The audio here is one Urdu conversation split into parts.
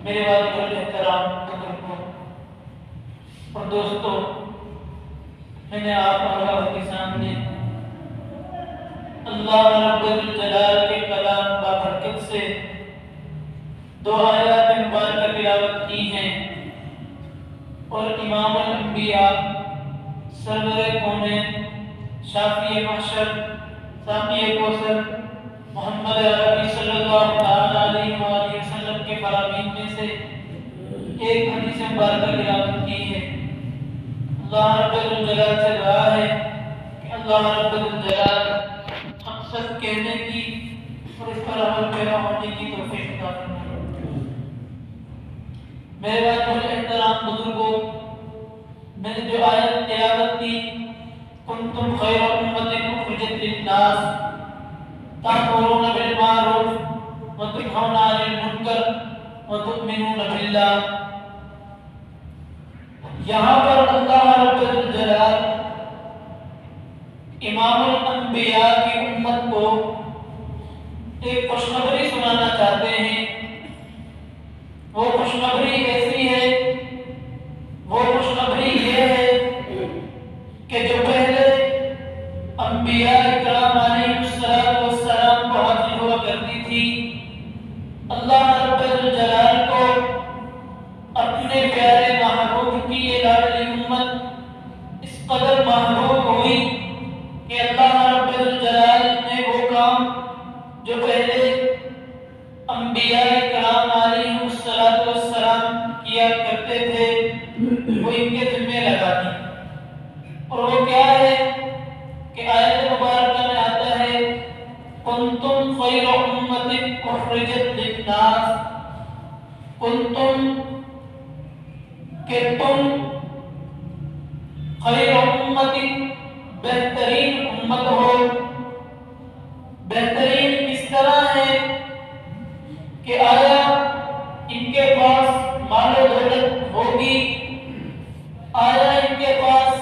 میرے والد احترام بزرگوں اور دوستوں، میں نے آپ کے سامنے اللہ رب الجلال کے کلام بابرکت سے دو آیات مبارکہ تلاوت کی ہیں، اور امام الانبیاء سرور کونین شافی محشر ساقی کوثر محمد عربی صلی اللہ علیہ وآلہ وسلم کے فرامین میں سے ایک حدیث مبارکہ تلاوت کی ہے۔ اللہ رب الجلال سے دعا ہے کہ اللہ رب الجلال ہم سب کہنے کی اور اس پر عمل پیرا ہونے کی توفیق عطا فرمائے۔ میرے احترام بزرگوں، میں نے جو آیت تلاوت کی کنتم خیر امت اخرجت للناس تأمرون بالمعروف وتنہون عن المنکر وتؤمنون باللہ، یہاں پر اللہ رب الجلال امام الانبیاء کی امت کو ایک خوشخبری سنانا چاہتے ہیں۔ وہ خوشخبری ایسی ہے، وہ خوشخبری یہ ہے کہ جو پہلے انبیاء اکرام علیہ السلام کو حاصل ہوا کرتی تھی، اللہ رب الجلال کو اپنے پیارے محبوب کی یہ لاڈلی امت اس قدر محبوب ہوئی کہ اللہ رب الجلال نے وہ کام جو پہلے انبیاء کرام علیہ السلام کیا کرتے تھے وہ ان کے ذمہ لگا دی، اور وہ کیا ہے کہ آیت مبارکہ میں آتا ہے کنتم خیر امت اخرجت للناس، کنتم کہ تم خیر امت بہترین امت ہو۔ بہترین اس طرح ہے کہ آیا ان کے پاس مال و دولت ہوگی، آیا ان کے پاس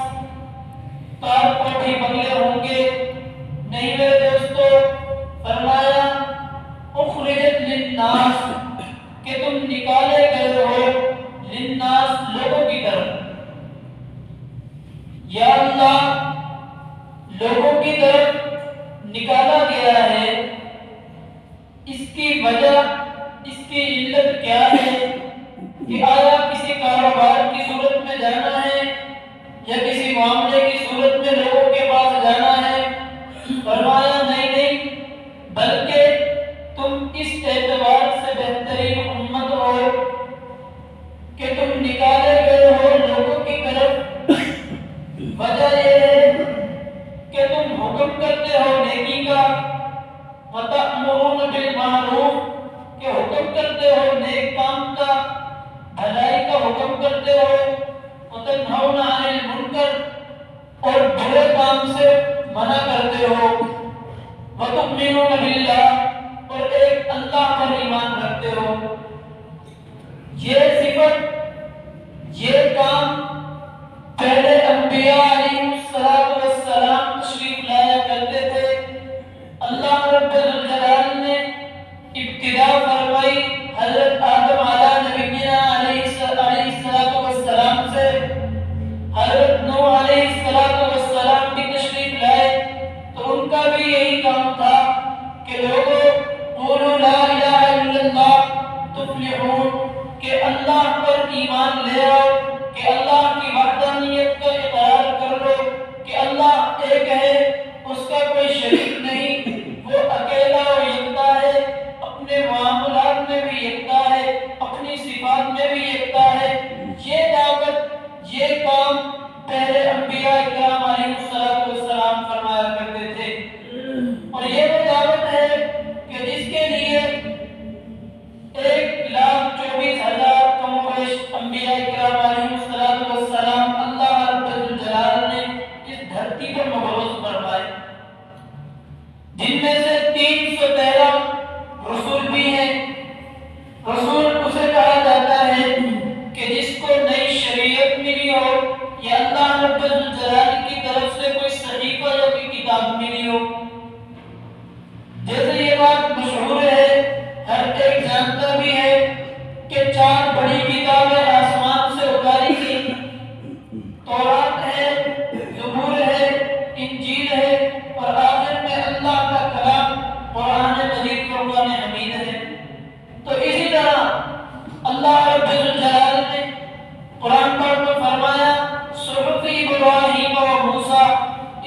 کار کوٹھی بنگلے ہوں گے؟ نہیں میرے دوستو، فرمایا اخرجت للناس کہ تم نکالے گئے ہو للناس لوگوں کی طرف۔ یا اللہ، لوگوں کی طرف نکالا گیا ہے، اس کی وجہ، اس کی علت کیا ہے کہ آیا کسی کاروبار کی صورت میں جانا ہے یا کسی معاملے کی صورت میں لوگوں کے پاس جانا ہے؟ فرمایا نہیں، بلکہ تم اس اعتبار سے بہترین امت ہو کہ تم نکالے گئے ہو لوگوں کی طرف۔ وجہ یہ ہے کہ تم حکم کرتے ہو نیکی کا، وَتَأْمُرُونَ بِالْمَعْرُوفِ کہ حکم کرتے ہو نیک کام کا، بھلائی کا حکم کرتے ہو، وَتَنْهَوْنَ عَنِ الْمُنکَرِ اور برے کام سے منع کرتے ہو، وَتُؤْمِنُونَ بِاللَّهِ اور ایک اللہ پر ایمان رکھتے ہو۔ یہ صفت، یہ کام پہلے انبیاء علیہ السلام تشریف لایا کرتے تھے۔ اللہ رب الجلال نے ابتدا فرمائی حضرت آدم علیہ نبینا علیہ السلام سے، حضرت نوح علیہ السلام بھی تشریف لائے تو ان کا بھی یہی کام تھا کہ لوگوں قولوا لا الہ الا اللہ تفلحون کہ اللہ پر ایمان لے آؤ، کہ اللہ کی وحدانیت کا اقرار کر لو کہ اللہ ایک ہے، اس کا کوئی شریک نہیں، وہ اکیلا و یکتا ہے، اپنے معاملات میں بھی یکتا ہے، اپنی صفات میں بھی یکتا ہے۔ یہ دعوت، یہ کام پہلے انبیاء کرام علیہ السلام فرمایا کرتے تھے، اور یہ وہ دعوت ہے کہ جس کے لیے 1,24,000 کم و بیش انبیاء کرام علیہ اللہ رب الجلال نے قرآن پاک میں فرمایا صحف ابراہیم و موسیٰ،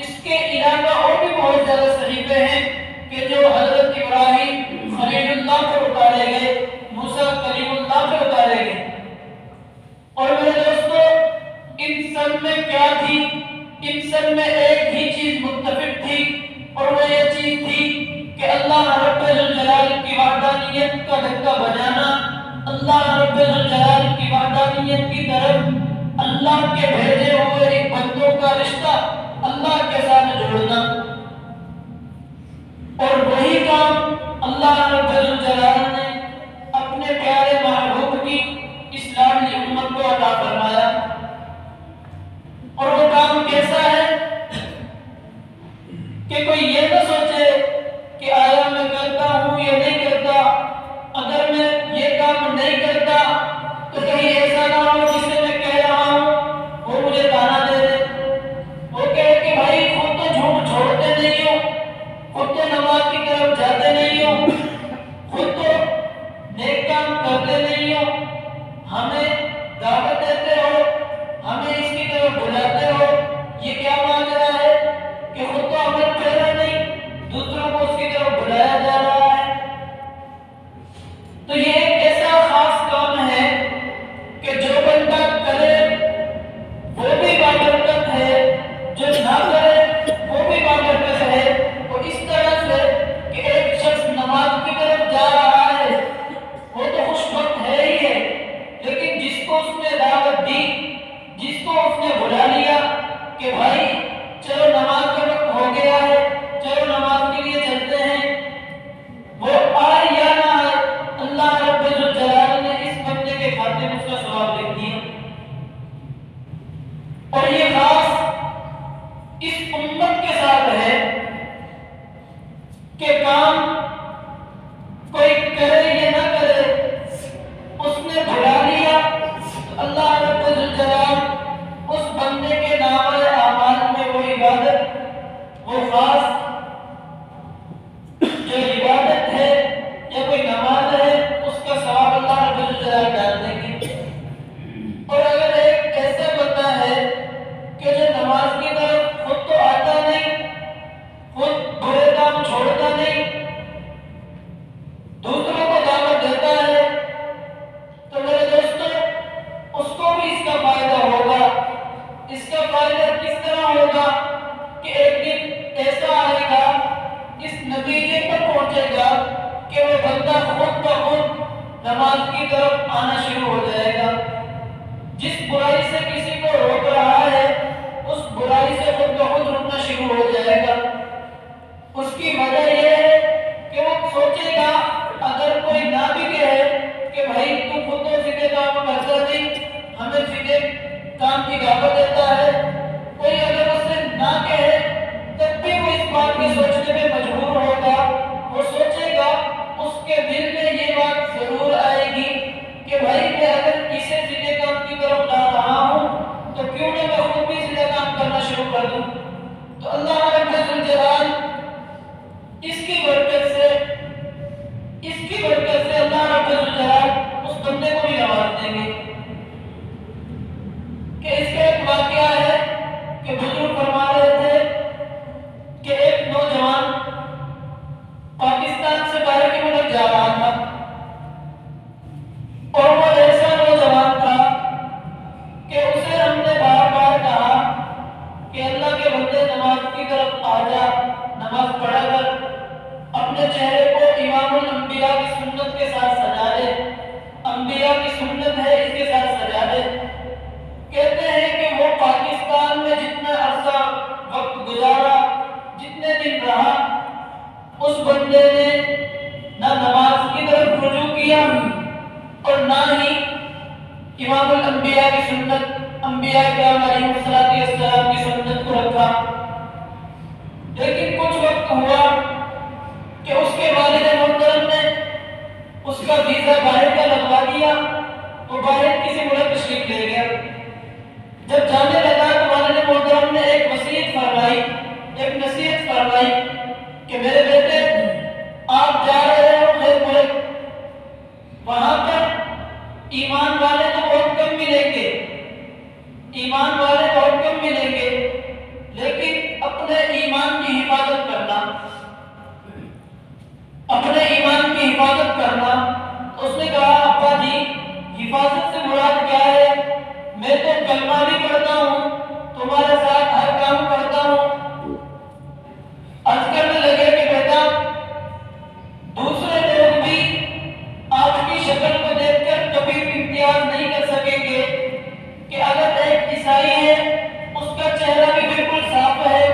اس کے علاوہ اور بھی بہت زیادہ صحیفے ہیں کہ جو حضرت ابراہیم خلیل اللہ پر اتارے گئے، موسیٰ کلیم اللہ پر اتارے گئے۔ اور میرے دوستو، ان سب میں کیا تھی؟ ان سب میں ایک ہی چیز متفق تھی، اور وہ یہ چیز تھی کہ اللہ رب الجلال کی وحدانیت کا دھکا بجانا، اللہ رب الجلال کی وحدانیت کی طرف اللہ کے بھیجے ہوئے ایک بندوں کا رشتہ اللہ کے ساتھ جوڑنا، اور وہی کام اللہ رب الجلال نے اپنے پیارے محبوب کی اسلامی امت کو عطا فرمایا۔ اور وہ کام کیسا ہے کہ کوئی یہ نہ سوچے کہ آیا میں کرتا ہوں یا نہیں کرتا، اگر میں یہ کام نہیں کرتا تو کہیں ایسا نہ ہو جسے میں کہہ رہا ہوں وہ مجھے تانا دے دے، وہ کہے کہ بھائی خود تو جھوٹ چھوڑتے نہیں ہو، خود تو نماز کی طرف جاتے نہیں ہو، خود تو نیک کام کرتے نہیں ہو، ہمیں دعوت دیتے ہو، ہمیں اس کی طرف بلاتے ہو، یہ کیا ماجرا ہے کہ خود تو عمل کر رہا نہیں، دوسروں کو اس کی طرف بلایا جا رہا ہے۔ تو یہ ایک ایسا خاص کام ہے کہ جو بندہ کرے وہ بھی بابرکت ہے، جو نہ کرے وہ بھی بابرکت ہے۔ اور اس طرح سے کہ ایک شخص نماز کی طرف جا رہا ہے وہ تو خوش وقت ہے ہی ہے، لیکن جس کو اس نے دعوت دی، جس کو اس نے بلا لیا کہ بھائی چلو نماز کا وقت ہو گیا ہے، چلو نماز کے لیے چلتے ہیں، وہ آئے یا نہ آئے، اللہ رب الجلال نے اس بندے کے کھاتے میں اس کا ثواب لکھ دیا۔ اور یہ خاص اس امت کے ساتھ ہے کہ کام کوئی کرے یا نہ کرے، اس نے بلا لیا تو اللہ رب الجلال اس بندے کے نامۂ اعمال میں وہ عبادت، وہ خاص جو عبادت ہے یا کوئی نماز ہے، اس کا ثواب اللہ رب الجلال ڈال دیں گے۔ اور اگر ایک ایسا بندہ ہے کہ جو نماز کی طرف خود تو آتا نہیں، خود برے کام چھوڑتا نہیں، دوسروں کو دعوت دیتا ہے، تو میرے دوستو اس کو بھی اس کا فائدہ ہوگا۔ اس کا فائدہ کس طرح ہوگا کہ ایک دن ایسا آئے گا، اس نتیجے پر پہنچے گا کہ وہ بندہ خود بخود نماز کی طرف آنا شروع ہو جائے گا۔ جس برائی سے کسی کو روک رہا ہے اس برائی سے خود بخود رکنا شروع ہو جائے گا۔ اس کی وجہ یہ ہے کہ وہ سوچے گا، اگر کوئی نہ بھی کہے کہ بھائی تو خود تو سیدھے کام کرتا نہیں، ہمیں سیدھے کام کی دعوت دیتا ہے، کوئی اگر اس سے نہ کہے تب بھی وہ اس بات کے سوچنے میں مجبور ہوگا، وہ سوچے گا، اس کے دل میں یہ بات ضرور آئے گی کہ بھائی میں اگر اسے سیدھے کام کی طرف لا رہا ہوں تو کیوں نہ میں خود بھی سیدھا کام کرنا شروع کر دوں۔ تو اللہ رب الجلال اس کی برکت سے اللہ رب الجلال اس بندے کو بھی نواز دیں گے۔ کہ اس کا ایک واقعہ ہے کہ بزرگ فرما رہے تھے کہ ایک نوجوان پاکستان سے باہر کے ملک جا رہا تھا، اور وہ ایسا نوجوان تھا کہ اسے ہم نے بار بار کہا کہ اللہ کے بندے نماز کی طرف آ جا، نماز پڑھا کر اپنے چہرے کو امام الانبیاء کی سنت کے ساتھ سجا دے، انبیاء کی سنت ہے اس کے ساتھ سجا دے۔ کہتے ہیں کہ وہ پاکستان میں جتنا عرصہ وقت گزارا، جتنے دن رہا، اس بندے نے نہ نماز کی طرف رجوع کیا اور نہ ہی امام الانبیاء کی سنت، انبیاء کرام علیہ السلام کی سنت کو رکھا۔ لیکن کچھ وقت ہوا کہ اس کے والد محترم نے اس کا ویزا باہر کا لگوا دیا، وہ باہر کسی ملک تشریف لے گیا۔ جب جانے لگا تو والد محترم نے ایک وصیت فرمائی، ایک نصیحت فرمائی کہ میرے بیٹے آپ جا رہے ہو غیر ملک، وہاں پر ایمان والے تو بہت کم ملیں گے، ایمان والے بہت کم ملیں گے، لیکن اپنے ایمان کی حفاظت کرنا، اپنے ایمان کی حفاظت کرنا۔ اس نے کہا ابا جی حفاظت سے مراد کیا ہے؟ میں تو کلمہ بھی پڑھتا ہوں، تمہارے ساتھ ہر کام کرتا ہوں۔ عرض کرنے لگے کہ بیٹا دوسرے لوگ بھی آپ کی شکل کو دیکھ کر کبھی بھی امتیاز نہیں کر سکیں گے کہ اگر ایک عیسائی ہے اس کا چہرہ بھی بالکل صاف ہے،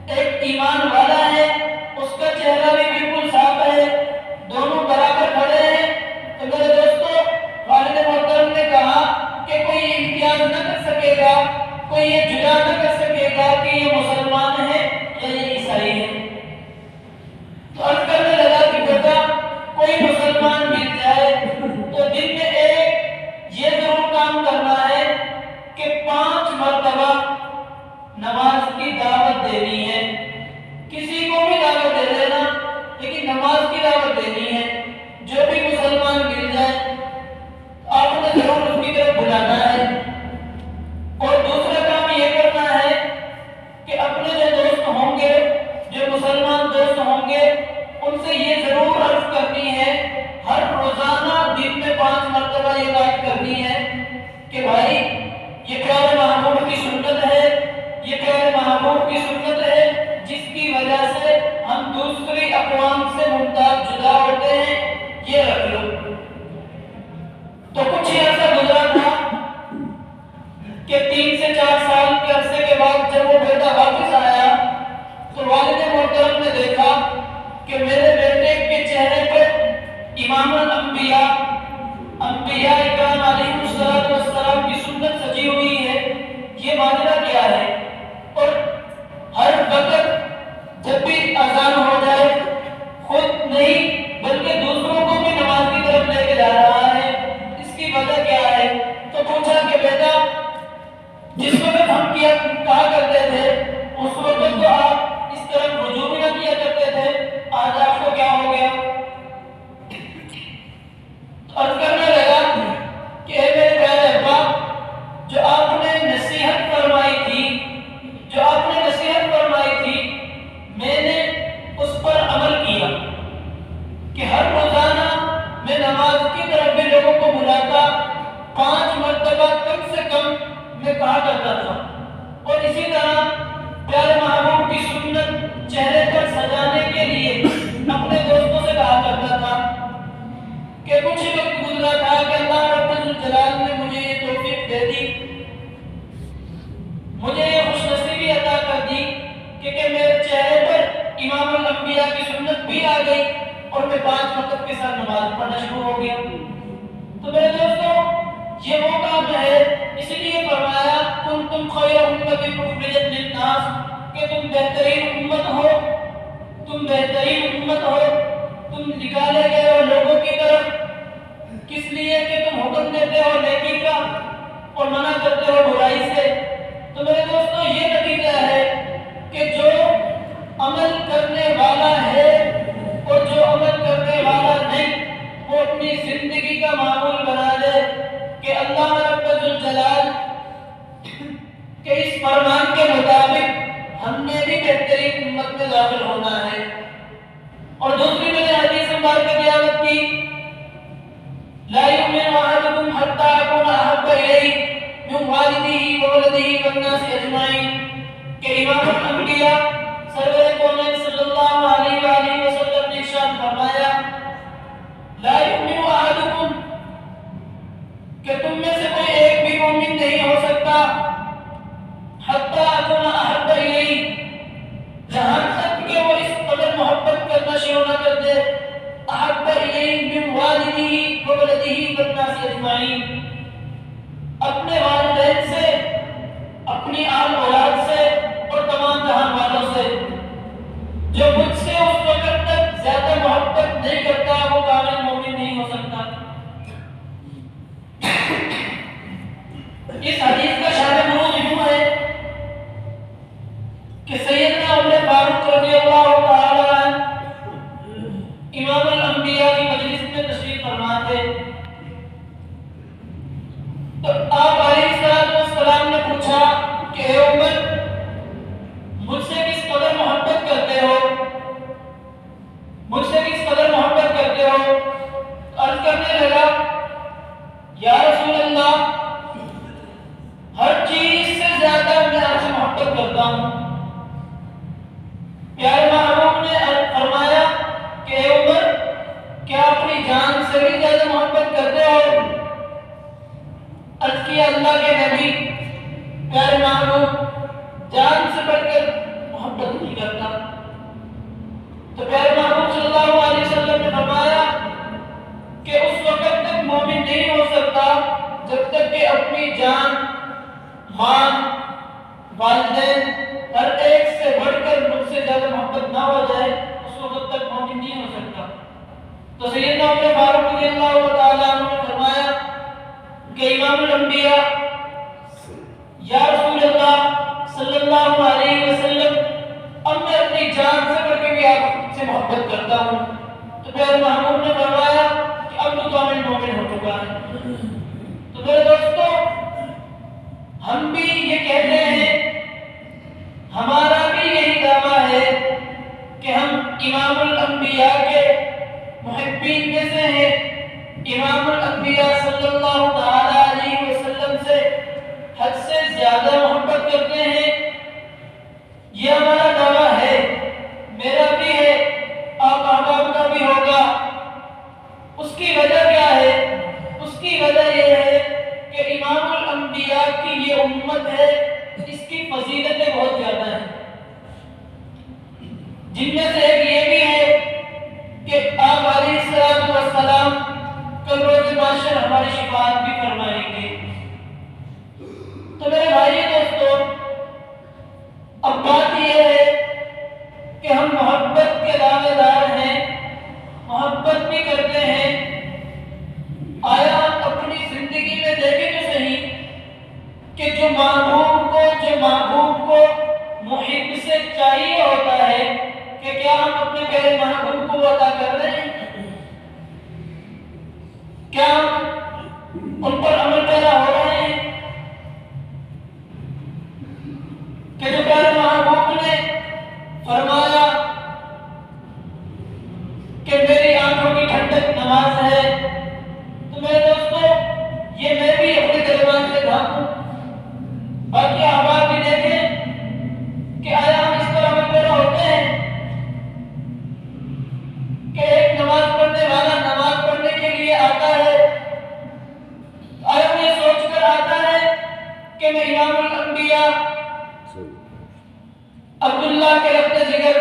ایک ایمان والا ہے اس کا چہرہ بھی بالکل صاف ہے، دونوں برابر کھڑے ہیں۔ تو میرے دوستو والد محترم نے کہا کہ کوئی امتیاز نہ کر سکے گا، کوئی یہ جدا نہ کر سکے گا کہ یہ مسلمان ہے یا یہ عیسائی ہے۔ تو عرض کرنے لگا کہ بیٹا کوئی مسلمان مل جائے تو دن میں ایک یہ ضرور کام کرنا ہے کہ 5 مرتبہ نماز کی دعوت دینی ہے۔ کسی کو بھی دعوت دے دینا لیکن نماز کی دعوت دینی ہے۔ جو بھی مسلمان مل جائے آپ نے ضرور اس کی طرف بلانا ہے۔ اور دوسرا کام یہ کرنا ہے کہ اپنے جو دوست ہوں گے، جو مسلمان دوست ہوں گے، ان سے یہ ضرور عرض کرنی ہے، ہر روزانہ دن میں 5 مرتبہ یہ بات کرنی ہے کہ بھائی یہ پیارے محبوب کی سنت ہے، یہ پیارے محبوب کی سنت ہے جس کی وجہ سے ہم دوسری اقوام سے ممتاز جدا ہوتے ہیں، یہ رکھ لو۔ تو کچھ ہی عرصہ گزرا تھا کہ 3 سے 4 سال کے عرصے کے بعد جب وہ بیٹا واپس آیا تو والد محترم نے دیکھا کہ میرے بیٹے کے چہرے پر امام الانبیاء، انبیاء اکرام علیہ السلام کی سنت سجی ہوئی ہے، یہ ماجرا کیا ہے؟ اور ہر وقت جب بھی اذان ہو جائے خود نہیں بلکہ دوسروں کو بھی نماز کی طرف لے کے جا رہا ہے، اس کی وجہ کیا ہے؟ تو پوچھا کہ بیٹا جس وقت ہم کہا کرتے تھے اس وقت تو آپ اس طرف رجوع بھی نہ کیا کرتے تھے، آج آپ کو کیا ہو گیا؟ عرض کرنے لگا کہ اے میرے پیارے ابا، جو آپ نے نصیحت فرمائی تھی، جو آپ نے نصیحت فرمائی تھی میں نے اس پر عمل کیا کہ ہر روزانہ میں نماز کی طرف بھی لوگوں کو بلاتا، 5 مرتبہ کم سے کم میں کہا کرتا تھا۔ اور اسی طرح پیارے محبوب کی سنت چہرے پر سجانے کے لیے اپنے دوستوں سے کہا کرتا تھا کہ کچھ وقت گزرا تھا کہ اللہ رب الجلال نے مجھے یہ توفیق دے دی، مجھے یہ خوش نصیبی عطا کر دی کہ میرے چہرے پر امام الانبیاء کی سنت بھی آ گئی اور میں 5 وقت کے ساتھ نماز پڑھنا شروع ہو گیا۔ تو میرے دوستوں یہ وہ کام ہے، اس لیے فرمایا کنتم خیر امۃ اخرجت للناس کہ تم بہترین امت ہو، تم بہترین امت ہو، تم نکالے گئے ہو لوگوں کی طرف، کس لیے کہ تم حکم دیتے ہو نیکی کا اور منع کرتے ہو برائی سے۔ تو میرے دوستوں یہ نتیجہ ہے کہ جو عمل کرنے والا ہے اور جو عمل کرنے والا نہیں وہ اپنی زندگی کا معمول بنا لے کہ اللہ رب الجلال کے اس فرمان کے مطابق ہم نے بھی بہترین امت میں داخل ہونا ہے۔ اور دوسری میں نے حدیث مبارکہ تلاوت کی، لا یؤمن احدکم حتی اکون احب الیہ من والدہ وولدہ والناس اجمعین کہ امام الانبیاء سرور کونین صلی اللہ علیہ وآلہ وسلم نے ارشاد فرمایا لا یؤمن احدکم کہ تم میں سے کوئی ایک بھی مومن نہیں ہو سکتا حتی اکون احب الیہ جہاں تک کہ وہ اس قدر محبت کرنا شروع نہ کر دے احب الیہ من والدہ وولدہ والناس اجمعین، اپنے والدین سے، اپنی آل اولاد سے اور تمام جہان والوں سے۔ جو مجھ سے اس وقت تک زیادہ محبت نہیں کرتا وہ کامل مومن نہیں ہو سکتا۔ اس حدیث کا شان بروز یوں ہے کہ سیدنا عمر فاروق رضی اللہ تعالی عنہ امام الانبیاء کی مجلس میں تشریف فرما تھے۔ یا رسول اللہ ہر چیز سے زیادہ میں آپ سے محبت کرتا ہوں۔ پیارے محبوب نے فرمایا کہ اے عمر کیا اپنی جان سے بھی زیادہ محبت کرتے ہو؟ عرض کیا اللہ کے نبی پیارے محبوب جان سے بڑھ کر محبت نہیں کرتا۔ تو پیارے محبوب صلی اللہ علیہ وسلم نے فرمایا کہ اس وقت تک مومن نہیں ہو سکتا جب تک کہ اپنی جان، ماں، والدین ہر ایک سے بڑھ کر مجھ سے زیادہ محبت نہ ہو جائے، اس وقت تک مومن نہیں ہو سکتا۔ تو سیدنا عمر فاروق رضی اللہ تعالیٰ عنہ نے فرمایا کہ امام الانبیاء یا رسول اللہ صلی اللہ علیہ وسلم اب میں اپنی جان سے بڑھ کے بھی آپ سے محبت کرتا ہوں۔ تو پیارے محبوب نے فرمایا کہ اب تو کامل مومن ہو چکا ہے۔ تو میرے دوستو ہم بھی یہ کہتے ہیں، ہمارا بھی یہی دعویٰ ہے کہ ہم امام الانبیاء کے محبین میں سے ہیں، امام الانبیاء صلی اللہ تعالی علیہ وسلم سے حد سے زیادہ محبت کرتے ہیں۔ یہ ہمارا دعویٰ ہے، میرا بھی ہے، آپ احباب کا بھی ہوگا۔ اس کی وجہ کیا ہے؟ اس کی وجہ یہ ہے کہ امام الانبیاء کی یہ امت ہے، اس کی فضیلتیں بہت زیادہ ہیں، جن میں سے ایک یہ بھی ہے کہ آپ علیہ السلام کل روز محشر ہماری شفاعت بھی فرمائیں گے۔ تو میرے بھائی دوستو اب بات یہ ہے کہ ہم محبت کے دعوے دار ہیں، محبت بھی کرتے ہیں۔ آیا اپنی زندگی میں دیکھیں تو صحیح کہ جو محبوب کو محب سے چاہیے ہوتا ہے کہ کیا ہم اپنے پیارے محبوب کو عطا کر رہے ہیں؟ کیا ہم ان پر عمل پیرا ہو رہے ہیں؟ کہ جو پیارے محبوب نے فرمایا کہ میری آنکھوں کی ٹھنڈک نماز ہے، تو میرے دوستو یہ میں بھی اپنے دربان سے ڈھانپوں، باقی احباب بھی دیکھیں کہ آیا ہم اس پر عمل پیرا ہوتے ہیں کہ ایک نماز پڑھنے والا نماز پڑھنے کے لیے آتا ہے، آیا وہ یہ سوچ کر آتا ہے کہ میں امام الانبیاء عبداللہ کے ربط جگر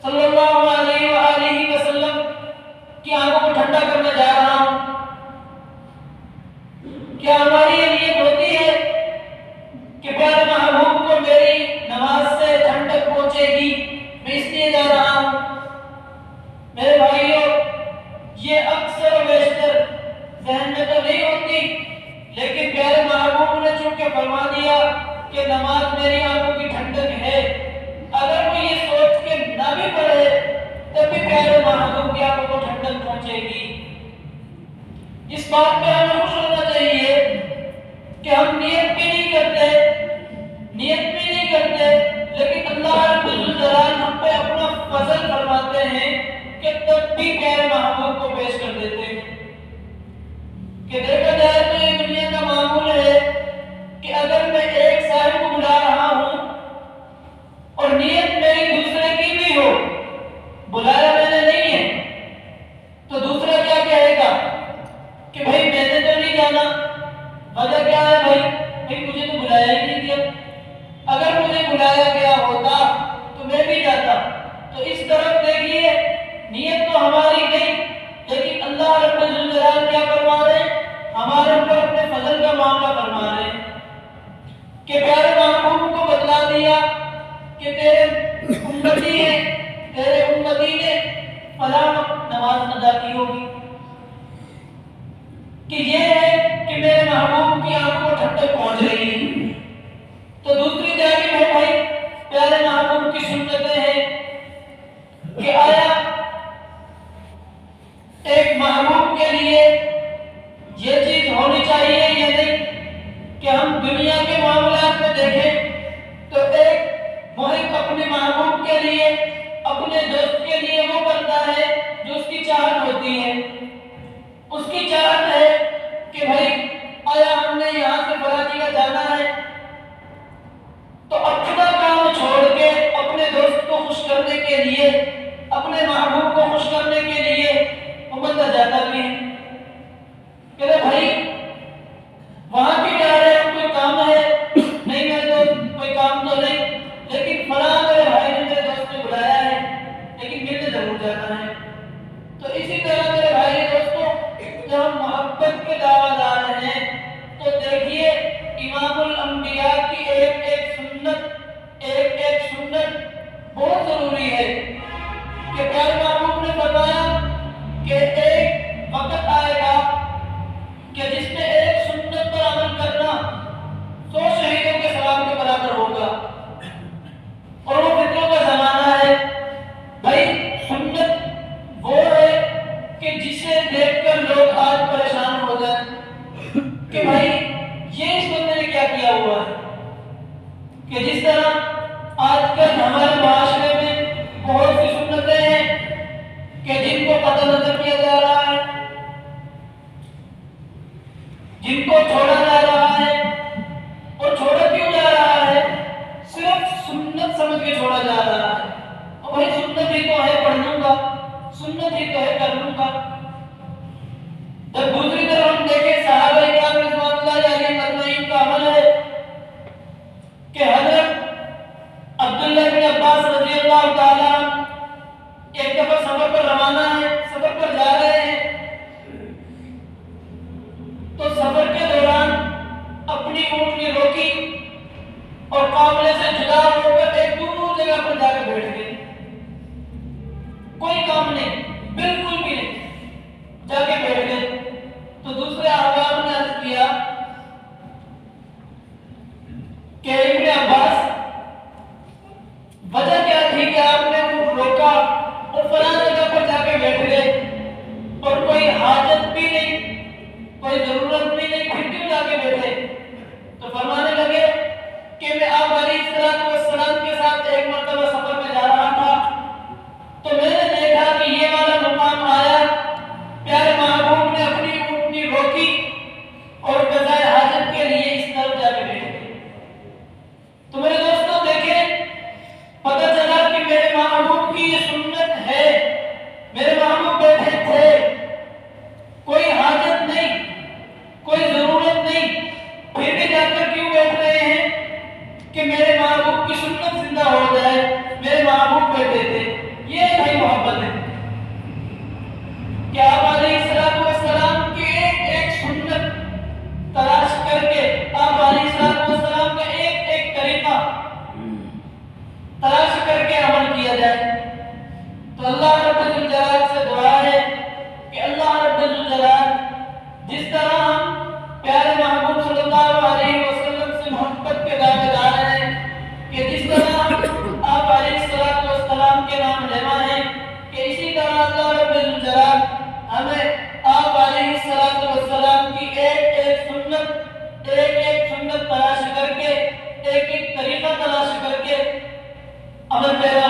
صلی اللہ علیہ وآلہ وسلم کی آنکھوں کو ٹھنڈا کرنے جا رہا ہوں؟ کیا ہماری یہ نیت ہوتی ہے کہ پیارے محبوب کو میری نماز سے ٹھنڈک پہنچے گی، میں اس لیے جا رہا ہوں؟ میرے بھائیوں یہ اکثر و بیشتر ذہن میں تو نہیں ہوتی، لیکن پیارے محبوب نے چونکہ فرما دیا کہ نماز میری آنکھوں کی ٹھنڈک ہے، اگر وہ یہ سوچ کے نہ بھی پڑھے تب بھی پیارے محبوب کی آنکھوں کو ٹھنڈک پہنچے گی۔ اس بات پہ ہمیں خوش ہونا چاہیے کہ ہم نیت بھی نہیں کرتے، لیکن اللہ رب الجلال ہم پہ اپنا فضل فرماتے ہیں کہ تب بھی پیارے محبوب کو پیش کر دیتے ہیں۔ کہ دیکھا جائے تو یہ دنیا کا معمول ہے کہ اگر میں ایک صاحب کو بلا رہا ہوں اور نیت میری دوسرے کی بھی ہو، بلایا میں نے نہیں ہے، تو دوسرا کیا کہے گا کہ بھائی میں نے تو نہیں جانا، وجہ کیا ہے بھائی مجھے تو بلایا ہی نہیں دیا، اگر مجھے بلایا گیا ہوتا تو میں بھی جاتا۔ تو اس طرف دیکھیے نیت تو ہماری نہیں، لیکن اللہ رب الجلال کیا فرما رہے ہیں؟ ہمارے اوپر اپنے فضل کا معاملہ فرما رہے ہیں کہ پیارے محبوب کو بتلا دیا کہ تیرے امتی نے فلاں نماز ادا کی ہوگی، کہ یہ ہے کہ میرے محبوب کی آنکھوں کو ٹھنڈک پہنچ رہی ہے۔ تو دوسری جانب ہے بھائی پیارے محبوب کی سنتیں ہیں کہ آیا ایک محبوب کے لیے یہ چیز ہونی چاہیے یا نہیں کہ ہم دنیا کے معاملات میں دیکھیں تو ایک محب اپنے محبوب کے لیے، اپنے دوست کے لیے وہ کرتا ہے جو اس کی چاہت ہوتی ہے۔ اس کی چاہت ہے کہ بھائی جن کو چھوڑا جا رہا ہے، اور چھوڑا کیوں جا رہا ہے؟ صرف سنت سمجھ کے چھوڑا جا رہا ہے، اور وہی سنت ہی تو ہے پڑھ لوں گا، سنت ہی تو ہے کر لوں گا۔ جب دوسری طرف ہم دیکھیں صحابہ کرام رضوان اللہ علیہم اجمعین کا عمل ہے کہ حضرت عبداللہ بن عباس رضی اللہ تعالیٰ ایک دفعہ سفر پر روانہ ہے، سفر پر جا رہے ہیں، تو سفر کے دوران اپنی اونٹنی روکی اور قافلے سے جدا ہو کر ایک دور جگہ پر جا کے بیٹھ گئے۔ کوئی کام نہیں، بالکل بھی نہیں، جا کے بیٹھ گئے۔ تو دوسرے احباب نے عرض کیا کہ ابن عباس، وجہ کیا تھی کہ آپ نے اونٹ روکا اور فلاں جگہ پر جا کے بیٹھ گئے، اور کوئی حاجت بھی نہیں، کوئی ضرورت بھی نہیں، پھر کیوں جا کے بیٹھے؟ تو فرمانے لگے کہ میں آپ علیہ السلام کے ساتھ ایک مرتبہ سفر میں جا رہا تھا، تو میں نے دیکھا کہ یہ والا مقام آیا، پیارے محبوب نے اپنی اونٹنی روکی اور قضائے حاجت کے لیے اس طرف جا کے بیٹھ گئے۔ تو میرے دوستوں دیکھیں، پتہ چلا کہ میرے محبوب کی یہ سنت ہے، میرے محبوب بیٹھے تھے، کوئی حاجت نہیں، کوئی ضرورت نہیں، پھر بھی جا کر کیوں بیٹھ رہے ہیں؟ کہ میرے محبوب کی سنت زندہ ہو جائے، میرے محبوب بیٹھے تھے۔ یہ بھائی محبت ہے کہ آپ علیہ السلام کی ایک ایک سنت تلاش کر کے، آپ علیہ السلام کا ایک ایک طریقہ تلاش کر کے عمل کیا جائے۔ تو اللہ رب الجلال سے دعا ہے کہ اللہ رب الجلال جس طرح ہم پیارے محبوب صلی اللہ علیہ وسلم سے محبت کے دعوے دار ہیں، کہ جس طرح ہم آپ علیہ السلام کے نام لیوا ہیں، کہ اسی طرح اللہ رب الجلال ہمیں آپ علیہ السلام کی ایک ایک سنت تلاش کر کے، ایک ایک طریقہ تلاش کر کے عمل پیرا